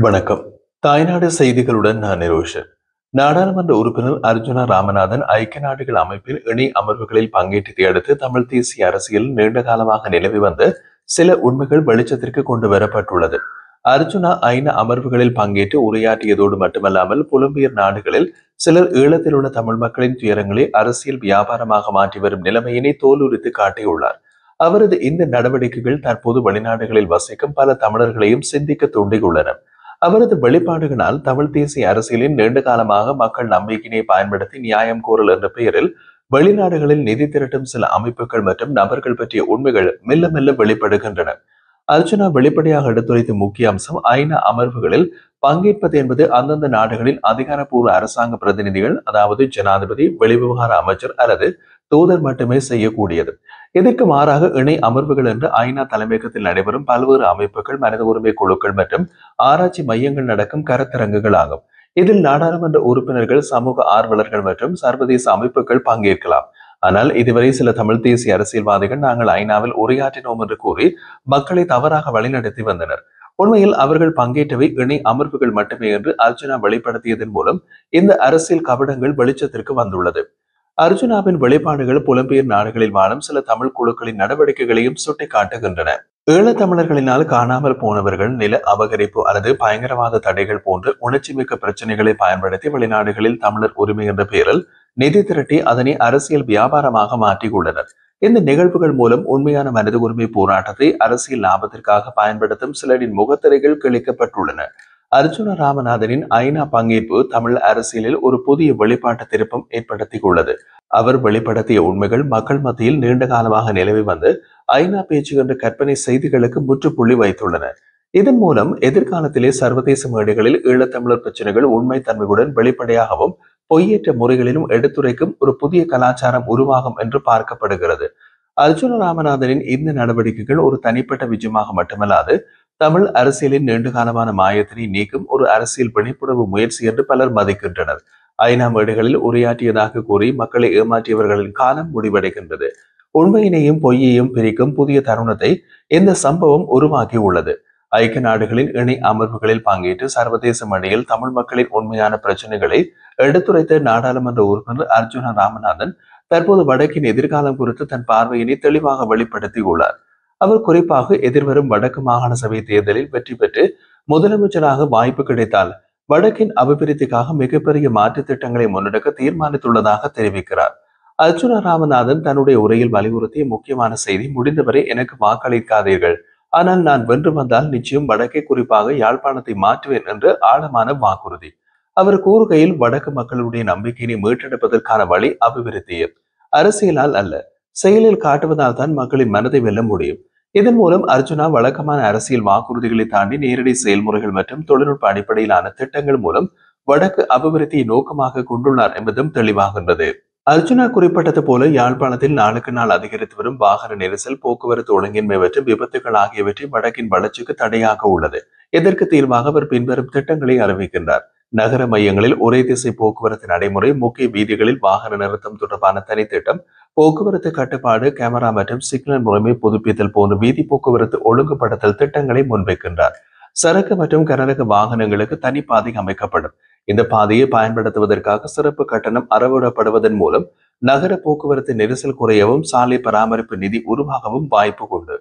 வணக்கம். தாய்நாடு செய்திகளுடன் நான் நிரோஷன். நாடாளுமன்ற உறுப்பினர் அர்ஜுனா ராமநாதன் ஐக்கிய நாடுகள் அமைப்பில் இணை அமர்வுகளில் பங்கேற்றதை அடுத்து தமிழ் தேசிய அரசியல் நீண்ட காலமாக நிலவி வந்த சில உண்மைகள் வெளிச்சத்திற்கு கொண்டு வரப்பட்டுள்ளது. அர்ஜுனா ஐநா அமர்வுகளில் பங்கேற்று உரையாற்றியதோடு மட்டுமல்லாமல் புலம்பெயர் நாடுகளில் சிலர் ஈழத்தில் உள்ள தமிழ் மக்களின் துயரங்களை அரசியல் வியாபாரமாக மாற்றி வரும் நிலைமையினை தோலுரித்து காட்டியுள்ளார். அவரது இந்த நடவடிக்கைகள் தற்போது வெளிநாடுகளில் வசிக்கும் பல தமிழர்களையும் சிந்திக்க தூண்டியுள்ளன. அவரது வெளிப்பாடுகளால் தமிழ் தேசிய அரசியலின் நீண்ட காலமாக மக்கள் நம்பிக்கையை பயன்படுத்தி நியாயம் கோரல் என்ற பெயரில் வெளிநாடுகளில் நிதி திரட்டும் சில அமைப்புகள் மற்றும் நபர்கள் பற்றிய உண்மைகள் மெல்ல மெல்ல வெளிப்படுகின்றன. அர்ஜுனா வெளிப்படையாக எடுத்துரைத்த முக்கிய அம்சம் ஐநா அமர்வுகளில் பங்கேற்பது என்பது அந்தந்த நாடுகளின் அதிகாரப்பூர்வ அரசாங்க பிரதிநிதிகள், அதாவது ஜனாதிபதி, வெளிவிவகார அமைச்சர் அல்லது தூதர் மட்டுமே செய்யக்கூடியது. இதற்கு மாறாக இணை அமர்வுகள் என்று ஐநா தலைமையகத்தில் நடைபெறும் பல்வேறு அமைப்புகள், மனித உரிமை குழுக்கள் மற்றும் ஆராய்ச்சி மையங்கள் நடக்கும் கருத்தரங்குகள் ஆகும். இதில் நாடாளுமன்ற உறுப்பினர்கள், சமூக ஆர்வலர்கள் மற்றும் சர்வதேச அமைப்புகள் பங்கேற்கலாம். ஆனால் இதுவரை சில தமிழ் தேசிய அரசியல்வாதிகள் நாங்கள் ஐநாவில் உரையாற்றினோம் என்று கூறி மக்களை தவறாக வழிநடத்தி வந்தனர். உண்மையில் அவர்கள் பங்கேற்றவை இணை அமர்வுகள் மட்டுமே என்று அர்ஜுனா வெளிப்படுத்தியதன் மூலம் இந்த அரசியல் கபடங்கள் வெளிச்சத்திற்கு வந்துள்ளது. அர்ஜுனாவின் வெளிப்பாடுகள் புலம்பெயர் நாடுகளில் வாழும் சில தமிழ் குழுக்களின் நடவடிக்கைகளையும் சுட்டிக்காட்டுகின்றன. ஈழத்தமிழர்களினால் காணாமல் போனவர்கள், நில அபகரிப்பு அல்லது பயங்கரவாத தடைகள் போன்ற உணர்ச்சிமிக்க பிரச்சனைகளை பயன்படுத்தி வெளிநாடுகளில் தமிழர் உரிமை என்ற பெயரில் நிதி திரட்டி அதனை அரசியல் வியாபாரமாக மாற்றியுள்ளனர். இந்த நிகழ்வுகள் மூலம் உண்மையான மனித உரிமை போராட்டத்தை அரசியல் லாபத்திற்காக பயன்படுத்தும் சிலரின் முகத்திரைகள் கிழிக்கப்பட்டுள்ளன. அர்ஜுன ராமநாதனின் ஐநா பங்கேற்பு தமிழ் அரசியலில் ஒரு புதிய வெளிப்பாட்டு திருப்பம் ஏற்படுத்தியுள்ளது. அவர் வெளிப்படுத்திய உண்மைகள் மக்கள் மத்தியில் நீண்ட காலமாக நிலவி வந்து ஐநா பேச்சு என்ற கற்பனை செய்திகளுக்கு முற்றுப்புள்ளி வைத்துள்ளன. இதன் மூலம் எதிர்காலத்திலே சர்வதேச மேடைகளில் ஈழத்தமிழர் பிரச்சனைகள் உண்மை தன்மையுடன் வெளிப்படையாகவும் பொய்யேற்ற முறைகளிலும் எடுத்துரைக்கும் ஒரு புதிய கலாச்சாரம் உருவாகும் என்று பார்க்கப்படுகிறது. அர்ஜுன ராமநாதனின் இந்த நடவடிக்கைகள் ஒரு தனிப்பட்ட விஜயமாக மட்டுமல்லாது தமிழ் அரசியலின் நீண்டகாலமான மாயத்தினை நீக்கும் ஒரு அரசியல் விழிப்புணர்வு முயற்சி என்று பலர் மதிக்கின்றனர். ஐநா மேடைகளில் உரையாற்றியதாக கூறி மக்களை ஏமாற்றியவர்களின் காலம் முடிவடைகின்றது. உண்மையினையும் பொய்யையும் பிரிக்கும் புதிய தருணத்தை இந்த சம்பவம் உருவாக்கி உள்ளது. ஐக்கிய நாடுகளின் இணை அமர்வுகளில் பங்கேற்று சர்வதேச மேடையில் தமிழ் மக்களின் உண்மையான பிரச்சனைகளை எடுத்துரைத்த நாடாளுமன்ற உறுப்பினர் அர்ஜுனா ராமநாதன் தற்போது வடக்கின் எதிர்காலம் குறித்து தன் பார்வையினை தெளிவாக வெளிப்படுத்தியுள்ளார். அவர் குறிப்பாக எதிர்வரும் வடக்கு மாகாண சபை தேர்தலில் வெற்றி பெற்று முதலமைச்சராக வாய்ப்பு கிடைத்தால் வடக்கின் அபிவிருத்திக்காக மிகப்பெரிய மாற்று திட்டங்களை முன்னெடுக்க தீர்மானித்துள்ளதாக தெரிவிக்கிறார். அர்ஜுனா ராமநாதன் தன்னுடைய உரையில் வலியுறுத்திய முக்கியமான செய்தி, முடிந்தவரை எனக்கு வாக்களிக்காதீர்கள், ஆனால் நான் வென்று வந்தால் நிச்சயம் வடக்கே, குறிப்பாக யாழ்ப்பாணத்தை மாற்றுவேன் என்று ஆழமான வாக்குறுதி. அவர் கூறுகையில் வடக்கு மக்களுடைய நம்பிக்கையை மீட்டெடுப்பதற்கான வழி அபிவிருத்தியே, அரசியலால் அல்ல, செயலில் காட்டுவதால் தான் மக்களின் மனதை வெல்ல முடியும். இதன் மூலம் அர்ஜுனா வழக்கமான அரசியல் வாக்குறுதிகளை தாண்டி நேரடி செயல்முறைகள் மற்றும் தொழில்நுட்ப அடிப்படையிலான திட்டங்கள் மூலம் வடக்கு அபிவிருத்தியை நோக்கமாக கொண்டுள்ளார் என்பதும் தெளிவாகின்றது. அர்ஜுனா குறிப்பிட்டது போல யாழ்ப்பாணத்தில் நாளுக்கு நாள் அதிகரித்து வரும் வாகன நெரிசல், போக்குவரத்து ஒழுங்கின்மை மற்றும் விபத்துகள் ஆகியவற்றை வடக்கின் வளர்ச்சிக்கு தடையாக உள்ளது. இதற்கு தீர்வாக அவர் பின்வரும் திட்டங்களை அறிவிக்கின்றார். நகர மையங்களில் ஒரே திசை போக்குவரத்து நடைமுறை, முக்கிய வீதிகளில் வாகன நிறுத்தம் தொடர்பான தனித்திட்டம், போக்குவரத்து கட்டுப்பாடு, கேமரா மற்றும் சிக்னல் முறைமை புதுப்பித்தல் போன்ற வீதி போக்குவரத்து ஒழுங்குபடுத்தல் திட்டங்களை முன்வைக்கின்றார். சரக்கு மற்றும் கனரக வாகனங்களுக்கு தனி பாதை அமைக்கப்படும். இந்த பாதையை பயன்படுத்துவதற்காக சிறப்பு கட்டணம் அறவிடப்படுவதன் மூலம் நகர போக்குவரத்து நெரிசல் குறையவும் சாலை பராமரிப்பு நிதி உருவாகவும் வாய்ப்பு உண்டு.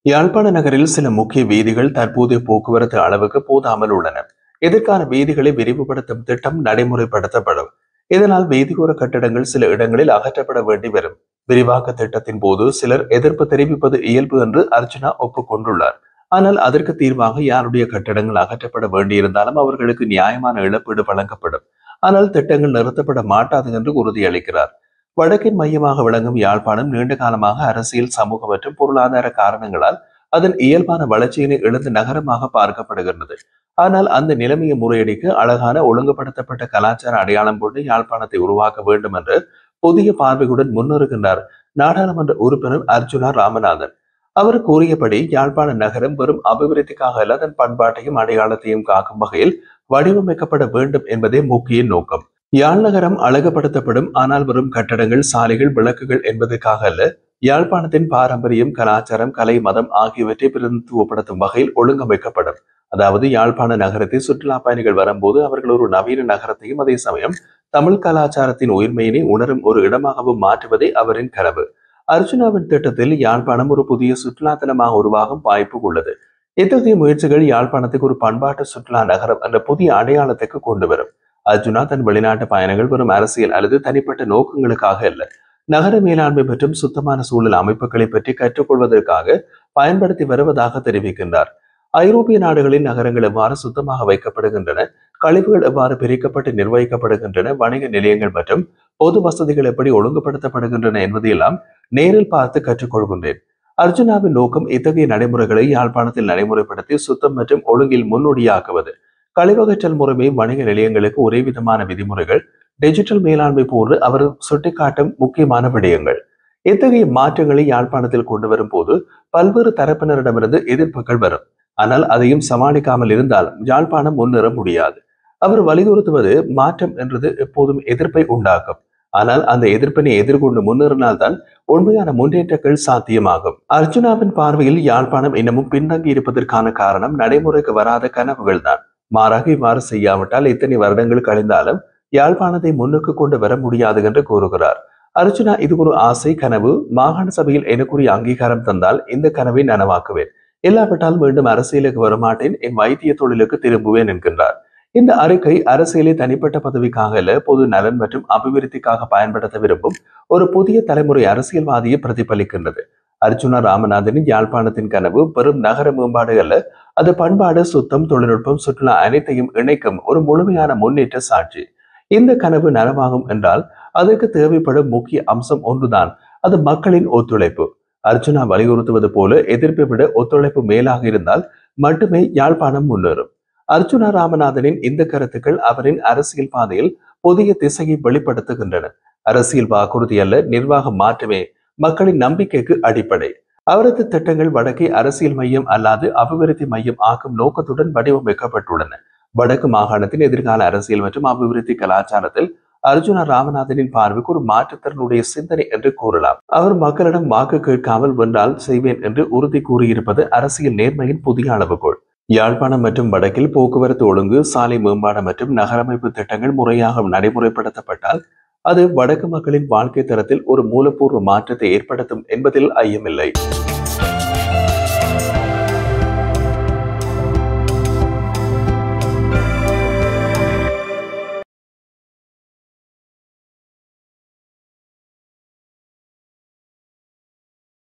யாழ்ப்பாண நகரில் சில முக்கிய வீதிகள் தற்போதைய போக்குவரத்து அளவுக்கு போதாமல் உள்ளன. இதற்கான வீதிகளை விரிவுபடுத்தும் திட்டம் நடைமுறைப்படுத்தப்படும். இதனால் வீதியோர கட்டடங்கள் சில இடங்களில் அகற்றப்பட வேண்டி வரும். விரிவாக்க திட்டத்தின் போது சிலர் எதிர்ப்பு தெரிவிப்பது இயல்பு என்று அர்ஜுனா ஒப்புக்கொண்டுள்ளார். ஆனால் அதற்கு தீர்வாக யாருடைய கட்டடங்கள் அகற்றப்பட வேண்டியிருந்தாலும் அவர்களுக்கு நியாயமான இழப்பீடு வழங்கப்படும். ஆனால் திட்டங்கள் நிறுத்தப்பட மாட்டாது என்று உறுதியளிக்கிறார். வடக்கின் மையமாக விளங்கும் யாழ்ப்பாணம் நீண்ட காலமாக அரசியல், சமூக மற்றும் பொருளாதார காரணங்களால் அதன் இயல்பான வளர்ச்சியினை இழந்த நகரமாக பார்க்கப்படுகின்றது. ஆனால் அந்த நிலைமையை முறையடிக்க அழகான ஒழுங்குபடுத்தப்பட்ட கலாச்சார அடையாளம் கொண்டு யாழ்ப்பாணத்தை உருவாக்க வேண்டும் என்று புதிய பார்வையுடன் முன்னேறுகின்றார் நாடாளுமன்ற உறுப்பினர் அர்ஜுனா ராமநாதன். அவர் கூறியபடி யாழ்ப்பாண நகரம் வெறும் அபிவிருத்திக்காக அல்ல, அதன் பண்பாட்டையும் அடையாளத்தையும் காக்கும் வகையில் வடிவமைக்கப்பட வேண்டும் என்பதே முக்கிய நோக்கம். யாழ் நகரம் அழகுபடுத்தப்படும், ஆனால் வெறும் கட்டடங்கள், சாலைகள், விளக்குகள் என்பதற்காக அல்ல, யாழ்ப்பாணத்தின் பாரம்பரியம், கலாச்சாரம், கலை, மதம் ஆகியவற்றை பிரதிநிதித்துவப்படுத்தும் வகையில் ஒழுங்கமைக்கப்படும். அதாவது யாழ்ப்பாண நகரத்தை சுற்றுலா பயணிகள் வரும்போது அவர்கள் ஒரு நவீன நகரத்தையும் அதே சமயம் தமிழ் கலாச்சாரத்தின் உயிர்மையினை உணரும் ஒரு இடமாகவும் மாற்றுவதே அவரின் கனவு. அர்ஜுனாவின் திட்டத்தில் யாழ்ப்பாணம் ஒரு புதிய சுற்றுலா தலமாக உருவாகும் வாய்ப்பு உள்ளது. இத்தகைய முயற்சிகள் யாழ்ப்பாணத்துக்கு ஒரு பண்பாட்டு சுற்றுலா நகரம் என்ற புதிய அடையாளத்துக்கு கொண்டு வரும். அர்ஜுனா தன் வெளிநாட்டு பயணங்கள் வெறும் அரசியல் அல்லது தனிப்பட்ட நோக்கங்களுக்காக அல்ல, நகர மேலாண்மை மற்றும் சுத்தமான சூழல் அமைப்புகளை பற்றி கற்றுக்கொள்வதற்காக பயன்படுத்தி வருவதாக தெரிவிக்கின்றார். ஐரோப்பிய நாடுகளின் நகரங்கள் எவ்வாறு சுத்தமாக வைக்கப்படுகின்றன, கழிவுகள் எவ்வாறு பிரிக்கப்பட்டு நிர்வகிக்கப்படுகின்றன, வணிக நிலையங்கள் மற்றும் பொது வசதிகள் எப்படி ஒழுங்குபடுத்தப்படுகின்றன என்பதையெல்லாம் நேரில் பார்த்து கற்றுக்கொள்கின்றேன். அர்ஜுனாவின் நோக்கம் இத்தகைய நடைமுறைகளை யாழ்ப்பாணத்தில் நடைமுறைப்படுத்தி சுத்தம் மற்றும் ஒழுங்கில் முன்னோடியாக்குவது. கழிவகற்றல் முறைமை, வணிக நிலையங்களுக்கு ஒரே விதமான விதிமுறைகள், டிஜிட்டல் மேலாண்மை போன்று அவர் சுட்டிக்காட்டும் முக்கியமான விடயங்கள். இத்தகைய மாற்றங்களை யாழ்ப்பாணத்தில் கொண்டு வரும் போது பல்வேறு தரப்பினரிடமிருந்து எதிர்ப்புகள் வரும். ஆனால் அதையும் சமாளிக்காமல் இருந்தால் யாழ்ப்பாணம் முன்னேற முடியாது. அவர் வலியுறுத்துவது மாற்றம் என்றது எப்போதும் எதிர்ப்பை உண்டாக்கும். ஆனால் அந்த எதிர்ப்பினை எதிர்கொண்டு முன்னேறினால்தான் உண்மையான முன்னேற்றங்கள் சாத்தியமாகும். அர்ஜுனாவின் பார்வையில் யாழ்ப்பாணம் இன்னமும் பின்தங்கி இருப்பதற்கான காரணம் நடைமுறைக்கு வராத கனவுகள் தான். மாறாக இவ்வாறு செய்யாவிட்டால் இத்தனை வருடங்கள் கழிந்தாலும் யாழ்ப்பாணத்தை முன்னுக்கு கொண்டு வர முடியாது என்று கூறுகிறார். அர்ஜுனா இது ஒரு ஆசை கனவு. மாகாண சபையில் எனக்குரிய அங்கீகாரம் தந்தால் இந்த கனவை நனவாக்குவேன். இல்லாவிட்டால் மீண்டும் அரசியலுக்கு வரமாட்டேன், என் வைத்திய தொழிலுக்கு திரும்புவேன் என்கின்றார். இந்த அறிக்கை அரசியலை தனிப்பட்ட பதவிக்காக அல்ல, பொது நலன் மற்றும் அபிவிருத்திக்காக பயன்படுத்த விரும்பும் ஒரு புதிய தலைமுறை அரசியல்வாதியை பிரதிபலிக்கின்றது. அர்ஜுனா ராமநாதனின் யாழ்ப்பாணத்தின் கனவு பெரும் நகர மேம்பாடு அல்ல, அது பண்பாடு, சுத்தம், தொழில்நுட்பம், சுற்றுலா அனைத்தையும் இணைக்கும் ஒரு முழுமையான முன்னேற்ற சாட்சி. இந்த கனவு நனவாகும் என்றால் அதற்கு தேவைப்படும் முக்கிய அம்சம் ஒன்றுதான், அது மக்களின் ஒத்துழைப்பு. அர்ஜுனா வலியுறுத்துவது போல எதிர்ப்பை விட ஒத்துழைப்பு மேலாக இருந்தால் மட்டுமே யாழ்ப்பாணம் முன்னேறும். அர்ஜுனா ராமநாதனின் இந்த கருத்துக்கள் அவரின் அரசியல் பாதையில் புதிய திசையை வெளிப்படுத்துகின்றன. அரசியல் வாக்குறுதி அல்ல, நிர்வாக மாற்றமே மக்களின் நம்பிக்கைக்கு அடிப்படை. அவரது திட்டங்கள் வடக்கை அரசியல் மையம் அல்லாது அபிவிருத்தி மையம் ஆக்கும் நோக்கத்துடன் வடிவமைக்கப்பட்டுள்ளன. வடக்கு மாகாணத்தின் எதிர்கால அரசியல் மற்றும் அபிவிருத்தி கலாச்சாரத்தில் அர்ஜுனா ராமநாதனின் பார்வைக்கு ஒரு மாற்றுத்திறனுடைய சிந்தனை என்று கூறலாம். அவர் மக்களிடம் வாக்கு கேட்காமல் வென்றால் செய்வேன் என்று உறுதி கூறியிருப்பது அரசியல் நேர்மையின் புதிய அளவுகோல். யாழ்ப்பாணம் மற்றும் வடக்கில் போக்குவரத்து ஒழுங்கு, சாலை மேம்பாடு மற்றும் நகரமைப்பு திட்டங்கள் முறையாக நடைமுறைப்படுத்தப்பட்டால் அது வடக்கு மக்களின் வாழ்க்கை தரத்தில் ஒரு மூலப்பூர்வ மாற்றத்தை ஏற்படுத்தும் என்பதில் ஐயமில்லை.